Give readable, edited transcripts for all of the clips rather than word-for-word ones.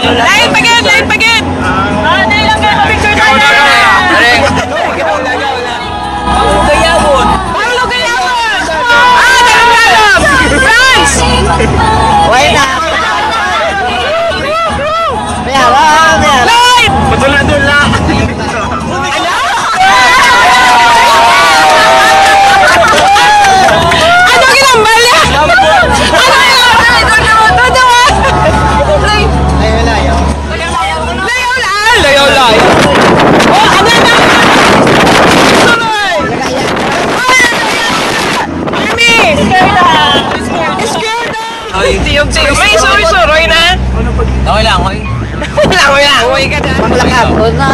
Lain pagit! Lain pagit! Dali lang kayo! Picture tayo! Paulo Gayabon! Paulo Gayabon! Tagalog! France! Wait na! Light! Madula-dula! Ano ginambal niya? Layaw-layaw! Oh, ano na? Army! Eskerda! Tiyog-tiyog. May iso-iso, Roy na? Okay lang, Roy. Langoy ka na. Maglakad na.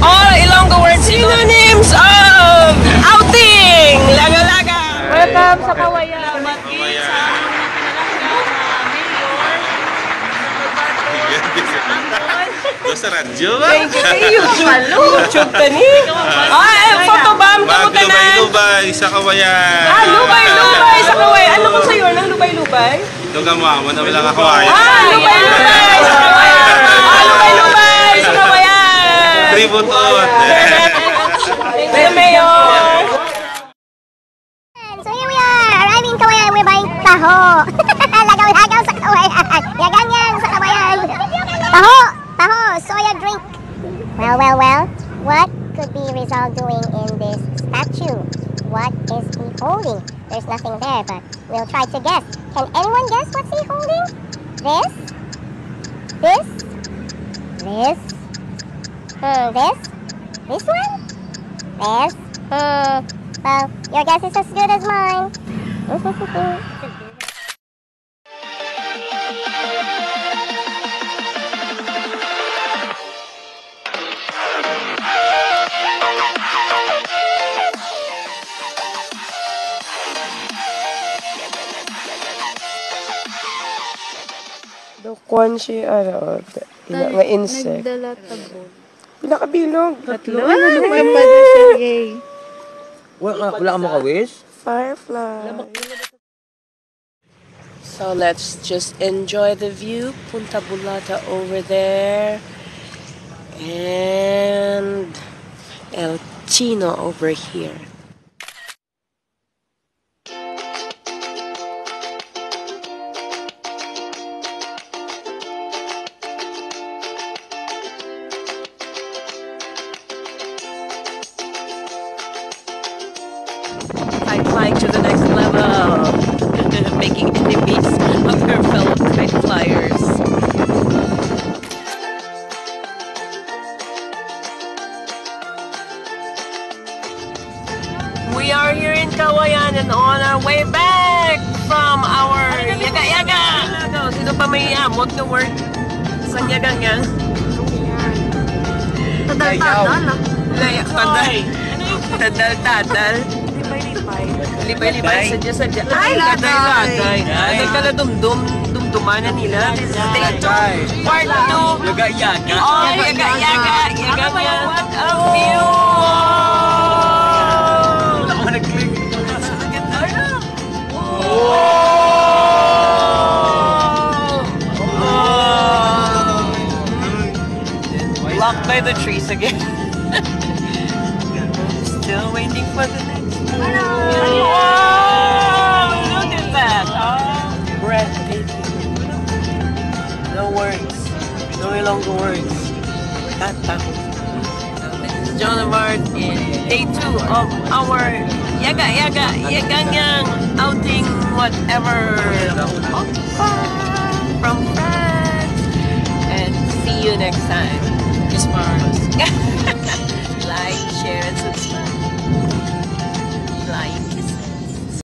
All Ilonggo word synonyms of outing! Laga-laga! Welcome sa Kawayan. Sa radyo ba? Thank you. YouTube ka ni. Photobomb ka mo tanan. Lubay, sa Kawayan. Lubay sa Kawayan. Ano ko sa'yo ng lubay-lubay? Ito ka mo na wala ka Kawayan. Lubay-lubay sa Kawayan. Lubay-lubay sa Kawayan. Tributot. Thank you, Mayor. So here we are, arriving in Kawayan. We're buying taho. Lagaw-lagaw sa Kawayan. Yaganyan sa Kawayan. Taho! Taho! Soya drink. Well. What could be Rizal doing in this statue? What is he holding? There's nothing there, but we'll try to guess. Can anyone guess what's he holding? This? This? This? This? This one? This? Well, your guess is as good as mine. Kuan siya, may insect. Nagdala tabo. Pinakabilog. Tatlo? Ano naman pa na siya, yay? Wala ka makawis? Firefly. So let's just enjoy the view. Punta Bulata over there. And El Chino over here. Flying to the next level, making enemies of her fellow kite flyers. We are here in Kawayan and on our way back from our yaga-yaga. Sino pa may amot na word? Sang yagang-yang? Tadal-tadal. Tadal-tadal. Libay-libay, sadya-sadya. Ay, lagay-lagay. Nagkala dumdumanan nila. Stay tuned. Part 2. Yaga-yaga. Oh, yaga-yaga. Yaga-yaga. Ang view. Wala ka nag-click. Blocked by the trees again. Still waiting for the next one. Wow! Look at that! Breathtaking. No words. No longer words. Tatakot. This is John Amart in day 2 of our yagang-yang outing whatever from France. And see you next time. Kiss Mars. Like, share, and subscribe. Like.